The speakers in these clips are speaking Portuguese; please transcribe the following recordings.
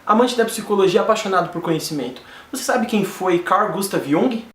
Amante da psicologia, apaixonado por conhecimento. Você sabe quem foi Carl Gustav Jung?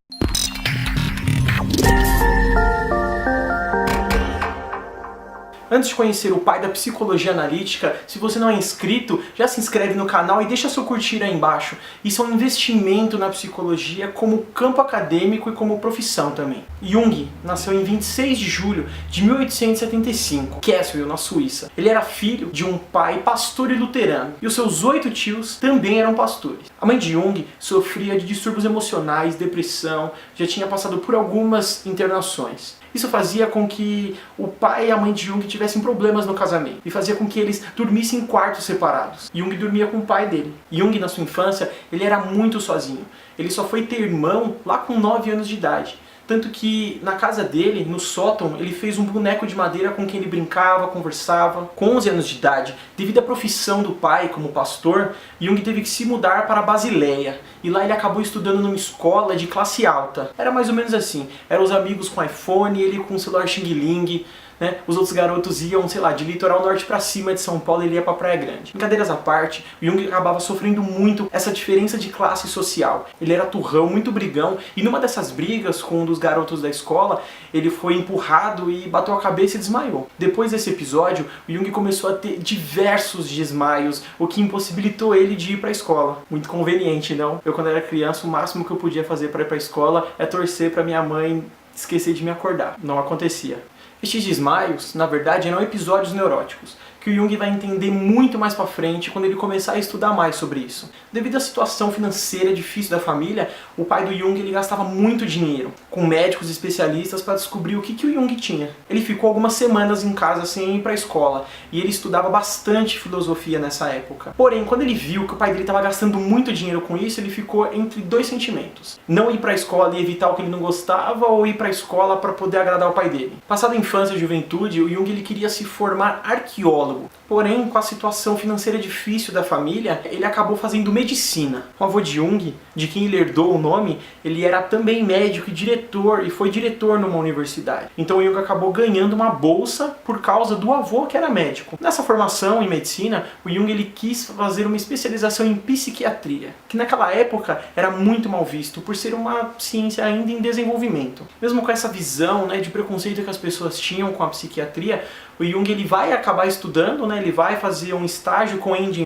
Antes de conhecer o pai da psicologia analítica, se você não é inscrito, já se inscreve no canal e deixa seu curtir aí embaixo. Isso é um investimento na psicologia como campo acadêmico e como profissão também. Jung nasceu em 26 de julho de 1875, em Kassel, na Suíça. Ele era filho de um pai pastor e luterano, e os seus 8 tios também eram pastores. A mãe de Jung sofria de distúrbios emocionais, depressão, já tinha passado por algumas internações. Isso fazia com que o pai e a mãe de Jung tivessem problemas no casamento e fazia com que eles dormissem em quartos separados. Jung dormia com o pai dele. Jung, na sua infância, ele era muito sozinho. Ele só foi ter irmão lá com 9 anos de idade. Tanto que na casa dele, no sótão, ele fez um boneco de madeira com quem ele brincava, conversava. Com 11 anos de idade, devido à profissão do pai como pastor, Jung teve que se mudar para Basileia. E lá ele acabou estudando numa escola de classe alta. Era mais ou menos assim, eram os amigos com iPhone, ele com celular Xing Ling. Né? Os outros garotos iam, sei lá, de litoral norte pra cima de São Paulo, ele ia pra Praia Grande. Brincadeiras à parte, o Jung acabava sofrendo muito essa diferença de classe social. Ele era turrão, muito brigão, e numa dessas brigas com um dos garotos da escola, ele foi empurrado e bateu a cabeça e desmaiou. Depois desse episódio, o Jung começou a ter diversos desmaios, o que impossibilitou ele de ir pra escola. Muito conveniente, não? Eu, quando era criança, o máximo que eu podia fazer pra ir pra escola é torcer pra minha mãe esquecer de me acordar. Não acontecia. Estes desmaios, na verdade, eram episódios neuróticos, que o Jung vai entender muito mais pra frente quando ele começar a estudar mais sobre isso. Devido à situação financeira difícil da família, o pai do Jung ele gastava muito dinheiro com médicos especialistas para descobrir o que o Jung tinha. Ele ficou algumas semanas em casa sem ir para a escola e ele estudava bastante filosofia nessa época. Porém, quando ele viu que o pai dele estava gastando muito dinheiro com isso, ele ficou entre dois sentimentos. Não ir para a escola e evitar o que ele não gostava, ou ir para a escola para poder agradar o pai dele. Passada a infância e juventude, o Jung ele queria se formar arqueólogo. Porém, com a situação financeira difícil da família, ele acabou fazendo medicina. O avô de Jung, de quem ele herdou o nome, ele era também médico e diretor, e foi diretor numa universidade. Então o Jung acabou ganhando uma bolsa por causa do avô que era médico. Nessa formação em medicina, o Jung ele quis fazer uma especialização em psiquiatria, que naquela época era muito mal visto, por ser uma ciência ainda em desenvolvimento. Mesmo com essa visão, né, de preconceito que as pessoas tinham com a psiquiatria, o Jung ele vai acabar estudando, né, ele vai fazer um estágio com Angel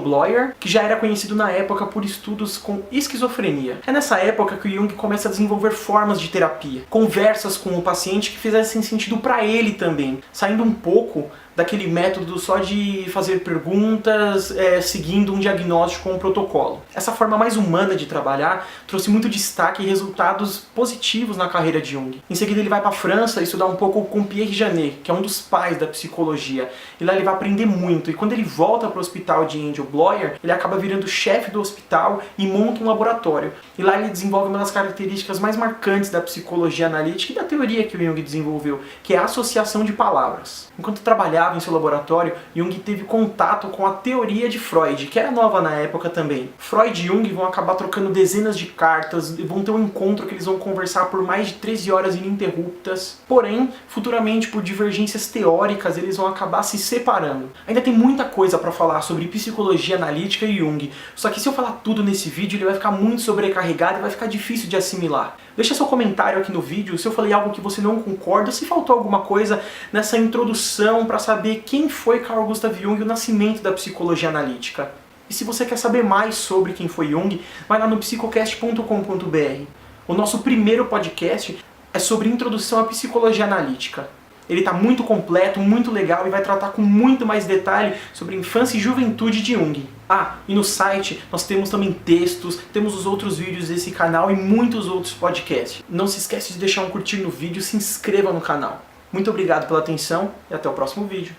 Bloyer, que já era conhecido na época por estudos com esquizofrenia. É nessa época que o Jung começa a desenvolver formas de terapia, conversas com o paciente que fizessem sentido para ele também, saindo um pouco daquele método só de fazer perguntas, seguindo um diagnóstico com um protocolo. Essa forma mais humana de trabalhar trouxe muito destaque e resultados positivos na carreira de Jung. Em seguida ele vai para a França estudar um pouco com Pierre Janet, que é um dos pais da psicologia. E lá ele vai aprender muito. E quando ele volta para o hospital de Angel Bloyer, ele acaba virando chefe do hospital e monta um laboratório. E lá ele desenvolve uma das características mais marcantes da psicologia analítica e da teoria que o Jung desenvolveu, que é a associação de palavras. Enquanto trabalhava em seu laboratório, Jung teve contato com a teoria de Freud, que era nova na época também. Freud e Jung vão acabar trocando dezenas de cartas, vão ter um encontro que eles vão conversar por mais de 13 horas ininterruptas. Porém, futuramente, por divergências teóricas, eles vão acabar se separando. Ainda tem muita coisa para falar sobre psicologia analítica e Jung, só que se eu falar tudo nesse vídeo, ele vai ficar muito sobrecarregado e vai ficar difícil de assimilar. Deixa seu comentário aqui no vídeo se eu falei algo que você não concorda, se faltou alguma coisa nessa introdução para saber quem foi Carl Gustav Jung e o nascimento da psicologia analítica. E se você quer saber mais sobre quem foi Jung, vai lá no psicocast.com.br. O nosso primeiro podcast é sobre introdução à psicologia analítica. Ele está muito completo, muito legal e vai tratar com muito mais detalhe sobre a infância e juventude de Jung. Ah, e no site nós temos também textos, temos os outros vídeos desse canal e muitos outros podcasts. Não se esquece de deixar um curtir no vídeo, se inscreva no canal. Muito obrigado pela atenção e até o próximo vídeo.